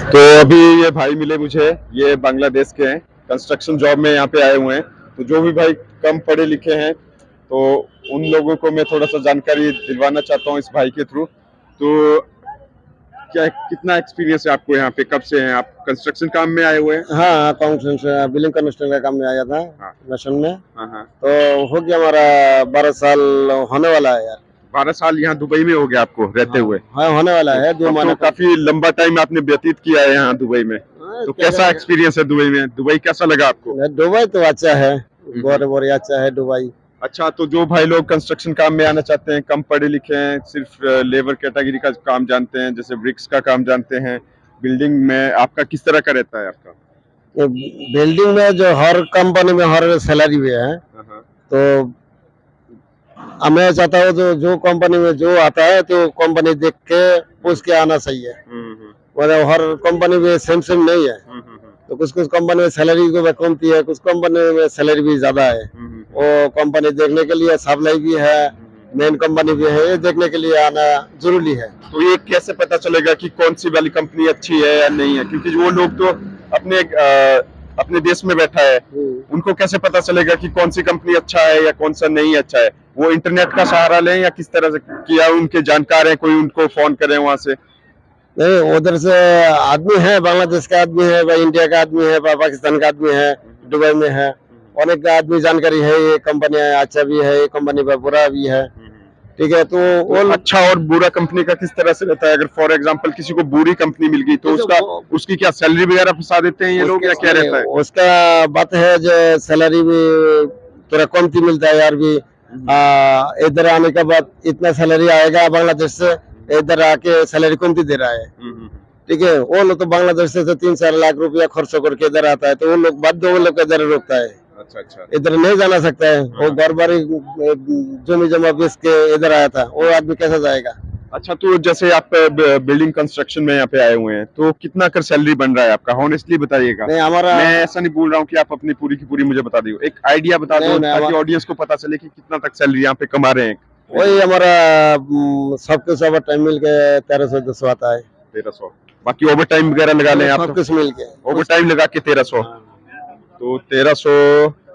तो अभी ये भाई मिले मुझे, ये बांग्लादेश के हैं, कंस्ट्रक्शन जॉब में यहाँ पे आए हुए हैं। तो जो भी भाई कम पढ़े लिखे हैं, तो उन लोगों को मैं थोड़ा सा जानकारी दिलवाना चाहता हूँ इस भाई के थ्रू। तो क्या कितना एक्सपीरियंस है आपको यहाँ पे, कब से हैं आप कंस्ट्रक्शन काम में आए हुए हैं? हाँ, अकाउंट बिलिंग कनेक्शन का काम में आया था। हाँ मिशन में हाँ हाँ। तो हो गया हमारा 12 साल होने वाला है यार। 12 साल यहाँ दुबई में हो गया आपको रहते हुए? हाँ, होने वाला है तो 2 महीने का। काफी लंबा टाइम आपने व्यतीत किया है यहाँ दुबई में। तो कैसा एक्सपीरियंस है दुबई में? दुबई कैसा लगा आपको? दुबई तो अच्छा है, बहुत अच्छा है दुबई। अच्छा, तो जो भाई लोग कंस्ट्रक्शन काम में आना चाहते हैं, कम पढ़े लिखे हैं, सिर्फ लेबर कैटेगरी का काम जानते हैं, जैसे ब्रिक्स का काम जानते हैं, बिल्डिंग में आपका किस तरह का रहता है आपका? बिल्डिंग में जो हर कंपनी में हर सैलरी भी है, तो मैं चाहता हूँ जो कंपनी में जो आता है तो कंपनी देख के पूछ के आना सही है। मतलब हर कंपनी में सेम नहीं है। तो कुछ कुछ कंपनी में सैलरी को कमती है, कुछ कंपनी में सैलरी भी ज्यादा है। वो कंपनी देखने के लिए सप्लाई भी है, मेन कंपनी भी है, ये देखने के लिए आना जरूरी है। तो ये कैसे पता चलेगा कि कौन सी वाली कंपनी अच्छी है या नहीं है? क्योंकि वो लोग तो अपने देश में बैठा है, उनको कैसे पता चलेगा कि कौन सी कंपनी अच्छा है या कौन सा नहीं अच्छा है? वो इंटरनेट का सहारा लें या किस तरह से किया? उनके जानकार है कोई, उनको फोन करें वहां से? नहीं, उधर से आदमी है, बांग्लादेश का आदमी है, इंडिया का आदमी है, पाकिस्तान का आदमी है, दुबई में है, अनेक आदमी जानकारी है। ये कंपनी अच्छा भी है, ये कंपनी पर बुरा भी है, ठीक है। तो वो अच्छा और बुरा कंपनी का किस तरह से रहता है? अगर फॉर एग्जांपल किसी को बुरी कंपनी मिल गई तो उसकी क्या सैलरी वगैरह फंसा देते हैं ये लोग, या क्या रहता है? उसका बात है जो सैलरी भी थोड़ा कमती मिलता है यार भी। इधर आने के बाद इतना सैलरी आएगा बांग्लादेश से, इधर आके सैलरी कमती दे रहा है, ठीक है। वो लोग तो बांग्लादेश से 3-4 लाख रुपया खर्च करके इधर आता है, तो वो लोग बाध्य वो लोग इधर रोकता है। अच्छा, इधर नहीं जाना सकता है। वो बार बार जमी जमा बेच के इधर आया था, वो आदमी कैसा जाएगा? अच्छा, तो जैसे आप बिल्डिंग कंस्ट्रक्शन में यहाँ पे आए हुए हैं, तो कितना कर सैलरी बन रहा है आपका? हॉनेस्टली बताइएगा। नहीं, हमारा मैं ऐसा नहीं बोल रहा हूँ कि आप अपनी पूरी की पूरी मुझे बता दियो, एक आइडिया बता दो ताकि ऑडियंस को पता चले कि कितना तक सैलरी यहाँ पे कमा रहे हैं। वही हमारा सबके सब टाइम मिल के 1300-200 आता है। 1300, बाकी ओवर टाइम वगैरह लगा लें आप? सब कुछ मिल के ओवर टाइम लगा के 1300। तो 1300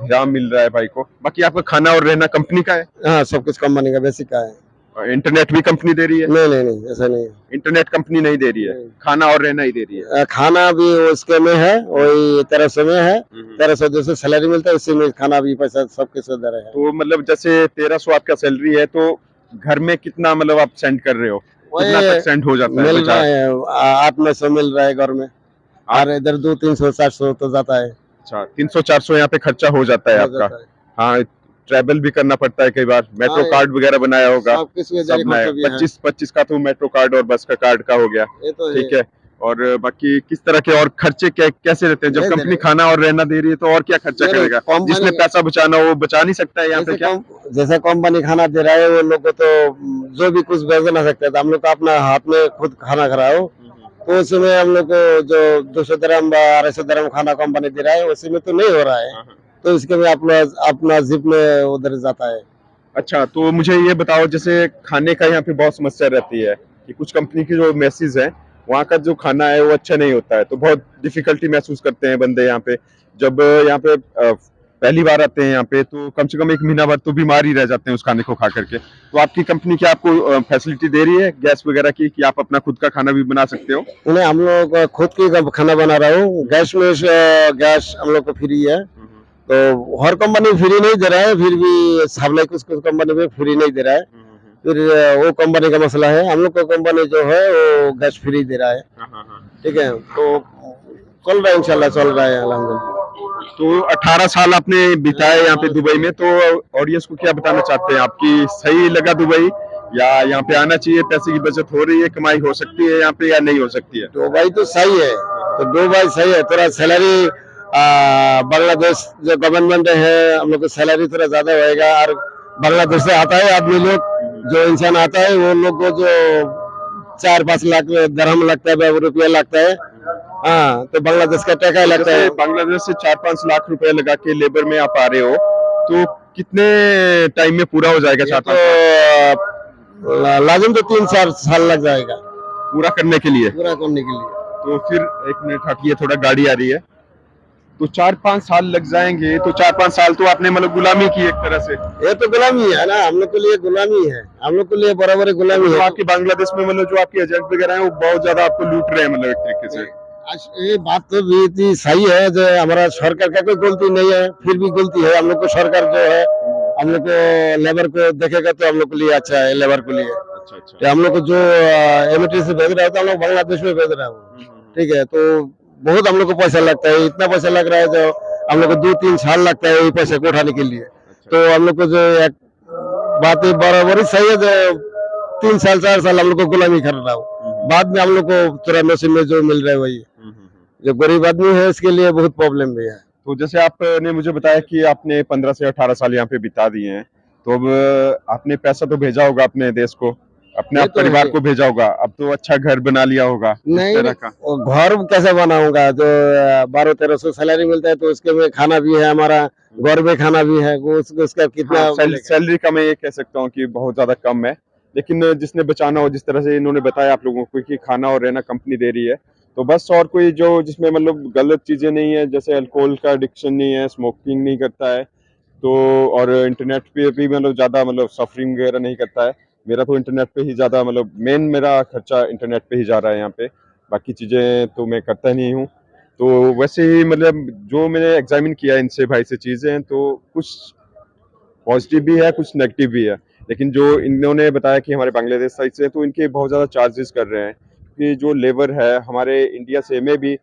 ग्राम मिल रहा है भाई को। बाकी आपका खाना और रहना कंपनी का है? हाँ, सब कुछ कंपनी का बेसिक का है। इंटरनेट भी कंपनी दे रही है? नहीं, ऐसा नहीं। इंटरनेट कंपनी नहीं दे रही है, खाना और रहना ही दे रही है। खाना भी उसके में है, वही 1300 में है। 1300 सैलरी मिलता है, उसी में खाना भी पैसा सब कुछ उधर है। तो मतलब जैसे 1300 आपका सैलरी है, तो घर में कितना मतलब आप सेंड कर रहे हो? कितना तक सेंड हो जाता है? मिल रहा है 800-900 मिल रहा है घर में, और इधर 200-300-400 तो जाता है। अच्छा, 300-400 यहाँ पे खर्चा हो जाता है आपका? हाँ, ट्रैवल भी करना पड़ता है कई बार, मेट्रो कार्ड वगैरह बनाया होगा? 25 का तो मेट्रो कार्ड और बस का कार्ड का हो गया, ठीक है। और बाकी किस तरह के और खर्चे कैसे रहते हैं जब कंपनी खाना और रहना दे रही है? तो और क्या खर्चा करेगा? जिसने पैसा बचाना हो वो बचा नहीं सकता है यहाँ पे क्या? जैसे कंपनी खाना दे रहा है, वो लोग को तो जो भी कुछ भेज ना सकते, तो हम लोग का अपना हाथ में खुद खाना खराओ, तो उसमें हम लोग को जो 200 दरम 250 दरम खाना कंपनी दे रहा है, उसी में तो नहीं हो रहा है, तो इसके में अपना जिप में उधर जाता है। अच्छा, तो मुझे ये बताओ, जैसे खाने का यहाँ पे बहुत समस्या रहती है कि कुछ कंपनी की जो मेसेज है, वहाँ का जो खाना है वो अच्छा नहीं होता है, तो बहुत डिफिकल्टी महसूस करते हैं बंदे यहाँ पे। जब यहाँ पे पहली बार आते हैं यहाँ पे, तो कम से कम 1 महीना भर तो बीमार ही रह जाते हैं उस खाने को खा करके। तो आपकी कंपनी क्या आपको फैसिलिटी दे रही है गैस वगैरह की, कि आप अपना खुद का खाना भी बना सकते हो? नहीं, हम लोग खुद की खाना बना रहा हूँ। गैस में गैस हम लोग को फ्री है, तो हर कंपनी फ्री नहीं दे रहा है, फिर भी सप्लाई कुछ कंपनी में फ्री नहीं दे रहा है, फिर वो कंपनी का मसला है। हम लोग का कंपनी जो है वो गैस फ्री दे रहा है, ठीक है। तो चल रहा है, इंशाल्लाह चल रहा है, अल्हम्दुलिल्लाह। तो 18 साल आपने बिताए यहाँ पे दुबई में, तो ऑडियंस को क्या बताना चाहते हैं? आपकी सही लगा दुबई, या यहाँ पे आना चाहिए? पैसे की बचत हो रही है, कमाई हो सकती है यहाँ पे या नहीं हो सकती है? दुबई तो सही है, तो दुबई सही है। थोड़ा सैलरी बांग्लादेश जो गवर्नमेंट है, हम लोग को सैलरी थोड़ा ज्यादा होएगा, और बांग्लादेश से आता है आदमी लोग, जो इंसान आता है वो लोग को जो 4-5 लाख दरहम लगता है, रुपया लगता है। हाँ, तो बांग्लादेश का टका लगता है। बांग्लादेश से 4-5 लाख रुपए लगा के लेबर में आप आ रहे हो, तो कितने टाइम में पूरा हो जाएगा? 4-5 लाजिम तो 3-4 साल लग जाएगा पूरा करने के लिए। तो फिर एक मिनट हटिए, थोड़ा गाड़ी आ रही है। तो 4-5 साल लग जाएंगे, तो 4-5 साल तो आपने मतलब गुलामी की एक तरह से। ये तो गुलामी है ना, हम लोग के लिए गुलामी है, हम लोग के लिए बराबर गुलामी तो है। आपकी बांग्लादेश में मतलब जो आपके एजेंट वगैरह हैं वो बहुत ज्यादा आपको लूट रहे हैं मतलब एक तरीके से। आज ये बात तो भी इतनी सही है जो हमारा सरकार का कोई गलती नहीं है, फिर भी गलती है हम लोग को। सरकार जो है हम लोग को लेबर को देखेगा तो हम लोग के लिए अच्छा है, लेबर के लिए। अच्छा अच्छा। तो हम लोग को जो एमिटी से भेज रहा है तो हम लोग बांग्लादेश में भेज रहा है, ठीक है। तो बहुत हम लोग को पैसा लगता है, इतना पैसा लग रहा है जो हम लोग को 2-3 साल लगता है ये पैसे को उठाने के लिए। अच्छा तो हम लोग को जो एक बात है बराबर ही सही है जो 3 साल 4 साल हम लोग को गुलामी कर रहा हूँ, बाद में हम लोग को थोड़ा नसीब में जो मिल रहा है वही। जो गरीब आदमी है इसके लिए बहुत प्रॉब्लम भी है। तो जैसे आपने मुझे बताया कि आपने 15 से 18 साल यहाँ पे बिता दिए हैं, तो अब आपने पैसा तो भेजा होगा अपने देश को, अपने ये आप तो परिवार है। को भेजा होगा, अब तो अच्छा घर बना लिया होगा इस नहीं तरह का। वो घर कैसे बनाऊंगा, जो 1200-1300 सैलरी मिलता है तो उसके में खाना भी है, हमारा घर में खाना भी है, वो उसका कितना हाँ, मिलेगा? सैलरी का मैं ये कह सकता हूँ कि बहुत ज्यादा कम है, लेकिन जिसने बचाना हो, जिस तरह से इन्होंने बताया आप लोगों को कि खाना और रहना कंपनी दे रही है, तो बस और कोई जो जिसमें मतलब गलत चीजें नहीं है, जैसे अल्कोहल का एडिक्शन नहीं है, स्मोकिंग नहीं करता है, तो और इंटरनेट पे भी मतलब ज्यादा मतलब सफरिंग वगैरह नहीं करता है। मेरा तो इंटरनेट पे ही ज्यादा मतलब मेन मेरा खर्चा इंटरनेट पे ही जा रहा है यहाँ पे, बाकी चीजें तो मैं करता नहीं हूँ। तो वैसे ही मतलब जो मैंने एग्जामिन किया इनसे भाई से चीजें, तो कुछ पॉजिटिव भी है, कुछ नेगेटिव भी है, लेकिन जो इन्होंने बताया कि हमारे बांग्लादेश साइड से, तो इनके बहुत ज़्यादा चार्जेस कर रहे हैं कि जो लेबर है हमारे इंडिया से में भी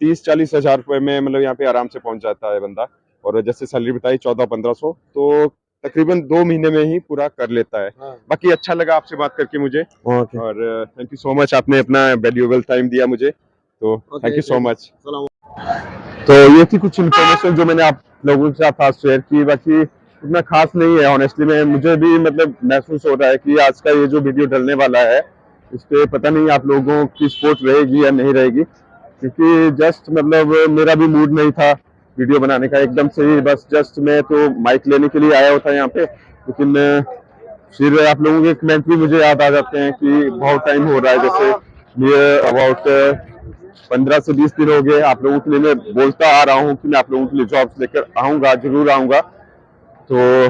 30-40 हज़ार रुपये में मतलब यहाँ पे आराम से पहुंच जाता है बंदा, और जैसे सैलरी बताई 1400-1500, तो तकरीबन 2 महीने में ही पूरा कर लेता है। हाँ। बाकी अच्छा लगा आपसे बात करके मुझे, ओके और थैंक यू सो मच, आपने अपना वैल्यूएबल टाइम दिया मुझे, तो थैंक यू सो मच। तो ये थी कुछ इन्फॉर्मेशन जो मैंने आप लोगों के साथ आज शेयर की, बाकी उतना खास नहीं है ऑनेस्टली। में मुझे भी मतलब महसूस हो रहा है कि आज का ये जो वीडियो डलने वाला है, इस पे पता नहीं आप लोगों की सपोर्ट रहेगी या नहीं रहेगी, क्योंकि जस्ट मतलब मेरा भी मूड नहीं था वीडियो बनाने का एकदम से ही, बस जस्ट मैं तो माइक लेने के लिए आया होता यहाँ पे, लेकिन फिर आप लोगों के कमेंट भी मुझे याद आ जाते हैं कि बहुत टाइम हो रहा है, जैसे ये अबाउट 15 से 20 दिन हो गए आप लोगों के लिए मैं बोलता आ रहा हूँ कि मैं आप लोगों के लिए जॉब्स लेकर आऊंगा, जरूर आऊंगा। तो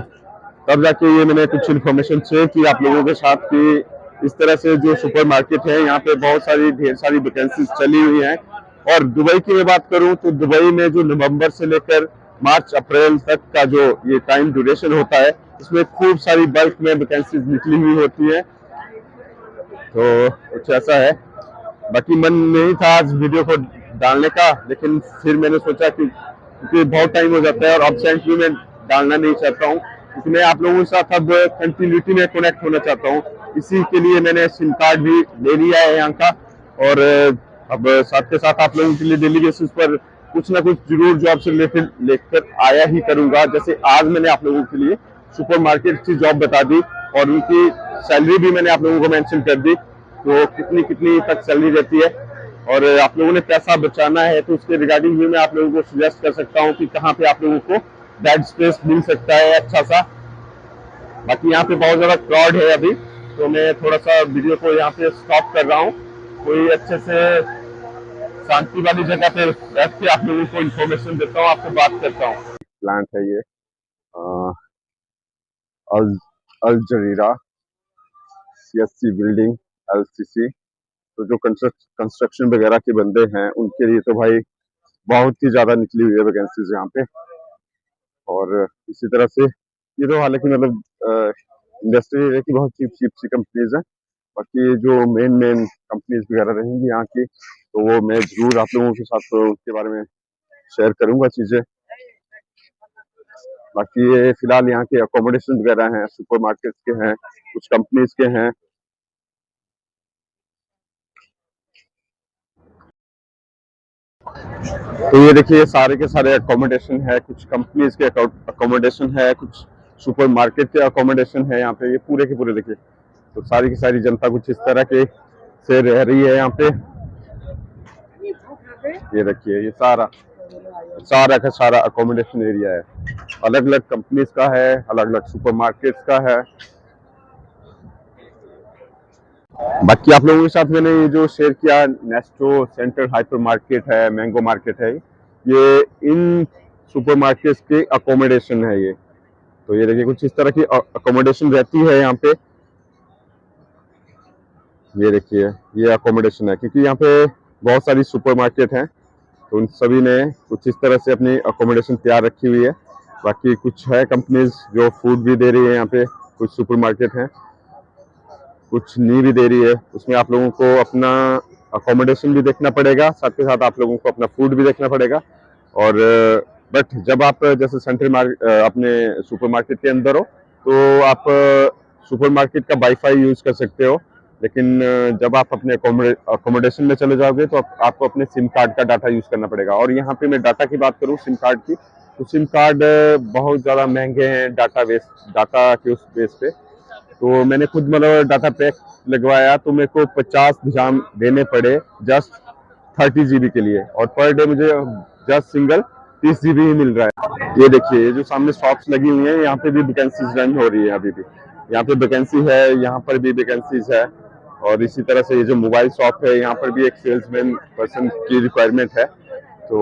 तब जाके ये मैंने कुछ इन्फॉर्मेशन शेयर की आप लोगों के साथ कि इस तरह से जो सुपर मार्केट है यहाँ पे बहुत सारी ढेर सारी वैकेंसीज चली हुई हैं। और दुबई की मैं बात करूँ तो दुबई में जो नवंबर से लेकर मार्च अप्रैल तक का जो ये टाइम ड्यूरेशन होता है, इसमें खूब सारी बल्क में वैकेंसीज निकली हुई होती है, तो कुछ ऐसा है। बाकी मन नहीं था आज वीडियो को डालने का, लेकिन फिर मैंने सोचा कि क्योंकि बहुत टाइम हो जाता है और एब्सेंट भी मैं डालना नहीं चाहता हूँ, क्योंकि मैं आप लोगों के साथ अब कंटिन्यूटी में कनेक्ट होना चाहता हूँ। इसी के लिए मैंने सिम कार्ड भी ले लिया है यहाँ का, और अब साथ के साथ आप लोगों के लिए डेली बेसिस पर कुछ ना कुछ जरूर जॉब से रिलेटेड लेकर आया ही करूंगा। जैसे आज मैंने आप लोगों के लिए सुपर मार्केट की जॉब बता दी, और उनकी सैलरी भी मैंने आप लोगों को मेंशन कर दी, तो कितनी कितनी तक सैलरी रहती है। और आप लोगों ने पैसा बचाना है तो उसके रिगार्डिंग भी मैं आप लोगों को सजेस्ट कर सकता हूँ कि कहाँ पे आप लोगों को बेड स्पेस मिल सकता है अच्छा सा। बाकी यहाँ पे बहुत ज्यादा क्राउड है अभी, तो मैं थोड़ा सा वीडियो को यहाँ पे स्टॉप कर रहा हूँ, कोई अच्छे से शांति वाली जगह पे बैठ के आप लोगों को इन्फॉर्मेशन देता हूँ, आपको बात करता हूँ। प्लांट है ये अल अल जजीरा सीएससी बिल्डिंग एलसीसी। तो जो कंस्ट्रक्शन वगैरह के बंदे हैं उनके लिए तो भाई बहुत ही ज्यादा निकली हुई है वैकेंसीज यहाँ पे। और इसी तरह से ये तो हालांकि मतलब इंडस्ट्री है कि बहुत चीप चीप सी कंपनीज हैं, बाकी जो मेन मेन कंपनीज वगैरह रहेंगी यहाँ की, तो वो मैं जरूर आप लोगों के साथ उसके बारे में शेयर करूंगा चीजें। बाकी ये फिलहाल यहाँ के अकोमोडेशन वगैरह हैं, सुपर मार्केट के हैं, कुछ कंपनीज के हैं। तो ये देखिए सारे के सारे अकोमोडेशन है, कुछ कंपनीज के अकोमोडेशन है, कुछ सुपर मार्केट के अकोमोडेशन है यहाँ पे, ये पूरे के पूरे देखिए। तो सारी की सारी जनता कुछ इस तरह के से रह रही है यहाँ पे। ये देखिए ये सारा सारा का सारा अकोमोडेशन एरिया है, अलग अलग कंपनीज का है, अलग अलग सुपर मार्केट्स का है। बाकी आप लोगों के साथ मैंने ये जो शेयर किया, नेस्टो सेंट्रल हाइपर मार्केट है, मैंगो मार्केट है, ये इन सुपर मार्केट्स के अकोमोडेशन है ये। तो ये देखिए कुछ इस तरह की अकोमोडेशन रहती है यहाँ पे। ये देखिए ये अकोमोडेशन है, क्योंकि यहाँ पे बहुत सारी सुपर मार्केट हैं, तो उन सभी ने कुछ इस तरह से अपनी अकोमोडेशन तैयार रखी हुई है। बाकी कुछ है कंपनीज जो फूड भी दे रही है यहाँ पे, कुछ सुपर मार्केट हैं, कुछ नहीं भी दे रही है। उसमें आप लोगों को अपना अकोमोडेशन भी देखना पड़ेगा, साथ के साथ आप लोगों को अपना फूड भी देखना पड़ेगा। और बट जब आप जैसे सेंट्रल अपने सुपर मार्केट के अंदर हो, तो आप सुपर मार्केट का वाईफाई यूज कर सकते हो। लेकिन जब आप अपने अकोमोडेशन में चले जाओगे तो आपको अपने सिम कार्ड का डाटा यूज करना पड़ेगा। और यहाँ पे मैं डाटा की बात करूँ, सिम कार्ड की, तो सिम कार्ड बहुत ज़्यादा महंगे हैं डाटा के उस बेस पे। तो मैंने खुद मतलब डाटा पैक लगवाया, तो मेरे को 50 दिरहम देने पड़े जस्ट 30 GB के लिए, और पर डे मुझे जस्ट सिंगल 30 GB ही मिल रहा है। ये देखिए ये जो सामने शॉप्स लगी हुई हैं, यहाँ पे भी वैकेंसीज रन हो रही है अभी भी। यहाँ पे वैकेंसी है, यहाँ पर भी वैकेंसीज है। और इसी तरह से ये जो मोबाइल शॉप है, यहाँ पर भी एक सेल्समैन पर्सन की रिक्वायरमेंट है, तो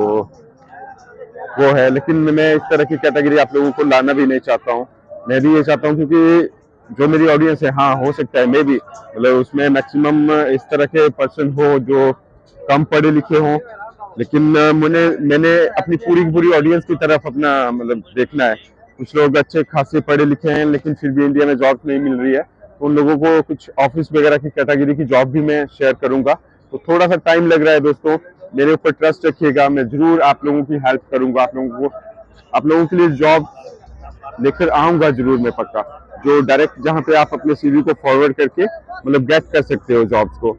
वो है। लेकिन मैं इस तरह की कैटेगरी आप लोगों को लाना भी नहीं चाहता हूँ। मैं भी ये चाहता हूँ, क्योंकि जो मेरी ऑडियंस है, हाँ हो सकता है मे भी मतलब उसमें मैक्सिमम इस तरह के पर्सन हो जो कम पढ़े लिखे हों। लेकिन मैंने अपनी पूरी की पूरी ऑडियंस की तरफ अपना मतलब देखना है। कुछ लोग अच्छे खासे पढ़े लिखे हैं लेकिन फिर भी इंडिया में जॉब नहीं मिल रही है, तो उन लोगों को कुछ ऑफिस वगैरह की कैटेगरी की जॉब भी मैं शेयर करूंगा। तो थोड़ा सा टाइम लग रहा है दोस्तों, मेरे ऊपर ट्रस्ट रखिएगा, मैं जरूर आप लोगों की हेल्प करूंगा। आप लोगों के लिए जॉब लेकर आऊंगा जरूर मैं, पक्का। जो डायरेक्ट जहां पे आप अपने सीवी को फॉरवर्ड करके मतलब गेट कर सकते हो जॉब्स को।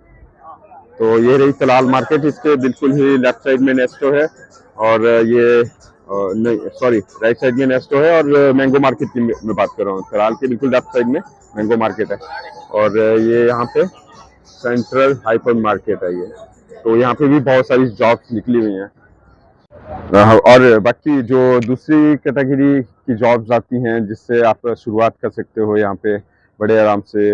तो ये रही तलाल मार्केट, इसके बिल्कुल ही लेफ्ट साइड में नेस्टो है। और ये नहीं सॉरी, राइट साइड में नेस्टो है। और मैंगो मार्केट की मैं बात कर रहा हूँ, तलाल के बिल्कुल लेफ्ट साइड में मैंगो मार्केट है। और ये यहाँ पे सेंट्रल हाइपर मार्केट है ये। तो यहाँ पे भी बहुत सारी जॉब्स निकली हुई हैं। और बाकी जो दूसरी कैटेगरी की जॉब्स आती हैं जिससे आप शुरुआत कर सकते हो यहाँ पे बड़े आराम से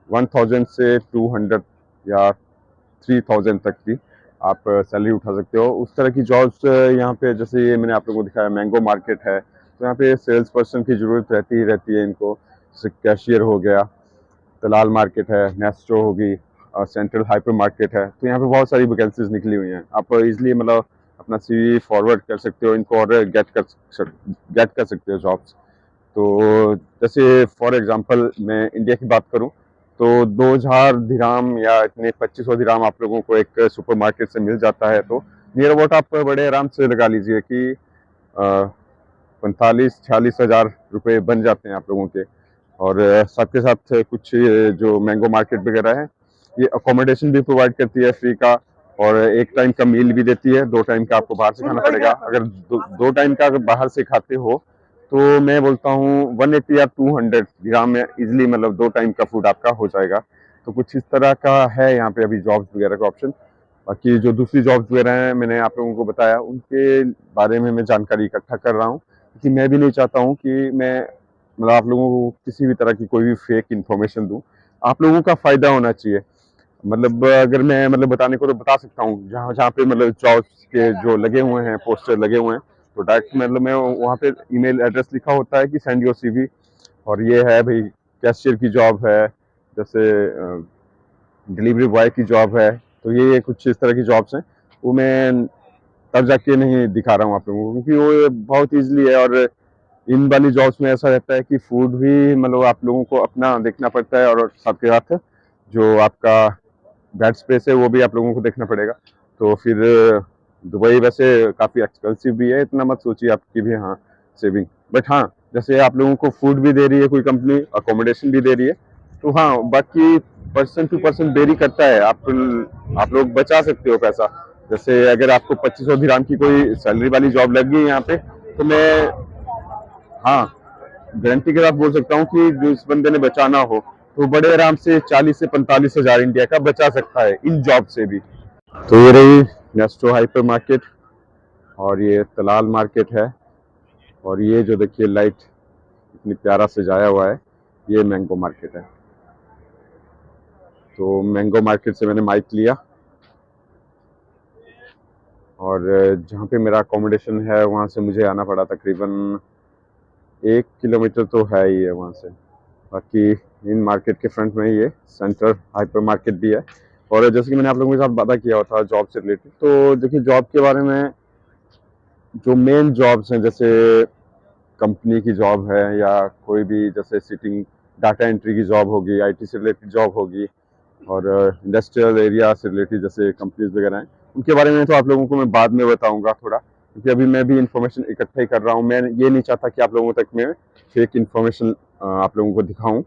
1000 से 200 या 3000 तक की आप सैलरी उठा सकते हो। उस तरह की जॉब्स यहाँ पे, जैसे ये मैंने आप लोगों को दिखाया मैंगो मार्केट है, तो यहाँ पे सेल्स पर्सन की ज़रूरत रहती ही रहती है इनको। जैसे कैशियर हो गया, तलाल मार्केट है, नेस्टो होगी, सेंट्रल हाइपर मार्केट है। तो यहाँ पे बहुत सारी वैकेंसीज निकली हुई हैं, आप इजीली मतलब अपना सीवी फॉरवर्ड कर सकते हो इनको और गेट कर सकते हो जॉब्स। तो जैसे फॉर एग्जांपल मैं इंडिया की बात करूं, तो 2000 दिरहम या इतने 2500 दिरहम आप लोगों को एक सुपर मार्केट से मिल जाता है। तो नियर अबाउट आप बड़े आराम से लगा लीजिए कि 45-46 हज़ार रुपये बन जाते हैं आप लोगों के। और साथ के साथ कुछ जो मैंगो मार्केट वगैरह है, ये अकोमोडेशन भी प्रोवाइड करती है फ्री का, और एक टाइम का मील भी देती है। 2 टाइम का आपको बाहर से खाना पड़ेगा। अगर 2 टाइम का अगर बाहर से खाते हो तो मैं बोलता हूँ 180 या 200 दिरहम में इजिली मतलब 2 टाइम का फूड आपका हो जाएगा। तो कुछ इस तरह का है यहाँ पे अभी जॉब्स वगैरह का ऑप्शन। बाकी जो दूसरी जॉब्स वगैरह हैं मैंने आप लोगों को बताया, उनके बारे में मैं जानकारी इकट्ठा कर रहा हूँ, क्योंकि मैं भी नहीं चाहता हूँ कि मैं मतलब आप लोगों को किसी भी तरह की कोई भी फेक इन्फॉर्मेशन दूं। आप लोगों का फायदा होना चाहिए। मतलब अगर मैं मतलब बताने को तो बता सकता हूँ, जहाँ जहाँ पे मतलब जॉब्स के जो लगे हुए हैं, पोस्टर लगे हुए हैं, तो डायरेक्ट मतलब मैं वहाँ पे ईमेल एड्रेस लिखा होता है कि सेंड योर सीवी। और ये है भाई कैशियर की जॉब है, जैसे डिलीवरी बॉय की जॉब है। तो ये कुछ इस तरह की जॉब्स हैं, वो मैं तब जाके नहीं दिखा रहा हूँ आप लोगों को, क्योंकि वो बहुत ईजिली है। और इन वाली जॉब्स में ऐसा रहता है कि फूड भी मतलब आप लोगों को अपना देखना पड़ता है, और साथ के साथ जो आपका बेड स्पेस है वो भी आप लोगों को देखना पड़ेगा। तो फिर दुबई वैसे काफ़ी एक्सपेंसिव भी है, इतना मत सोचिए आपकी भी हाँ सेविंग। बट हाँ, जैसे आप लोगों को फूड भी दे रही है कोई कंपनी, अकोमोडेशन भी दे रही है, तो हाँ बाकी पर्सन टू पर्सन वेरी करता है। आप लोग बचा सकते हो पैसा। जैसे अगर आपको 2500 दिरहम की कोई सैलरी वाली जॉब लग गई यहाँ पे, तो मैं हाँ गारंटी के साथ बोल सकता हूँ कि जो इस बंदे ने बचाना हो तो बड़े आराम से 40 से 45 हज़ार इंडिया का बचा सकता है इन जॉब से भी। तो ये रही नेस्टो हाइपर मार्केट, और ये तलाल मार्केट है। और ये जो देखिए लाइट इतनी प्यारा सजाया हुआ है, ये मैंगो मार्केट है। तो मैंगो मार्केट से मैंने माइक लिया और जहाँ पे मेरा अकोमोडेशन है वहाँ से मुझे आना पड़ा तकरीबन 1 किलोमीटर तो है ही है वहाँ से। बाकी इन मार्केट के फ्रंट में ये सेंटर हाइपर मार्केट भी है। और जैसे कि मैंने आप लोगों के साथ वादा किया था जॉब से रिलेटेड, तो देखिए जॉब के बारे में जो मेन जॉब्स हैं जैसे कंपनी की जॉब है या कोई भी जैसे सिटिंग डाटा एंट्री की जॉब होगी, आईटी से रिलेटेड जॉब होगी और इंडस्ट्रियल एरिया से रिलेटेड जैसे कंपनीज वगैरह हैं, उनके बारे में तो आप लोगों को मैं बाद में बताऊंगा थोड़ा, क्योंकि अभी मैं भी इंफॉर्मेशन इकट्ठा ही कर रहा हूँ। मैं ये नहीं चाहता कि आप लोगों तक मैं फेक इंफॉर्मेशन आप लोगों को दिखाऊं।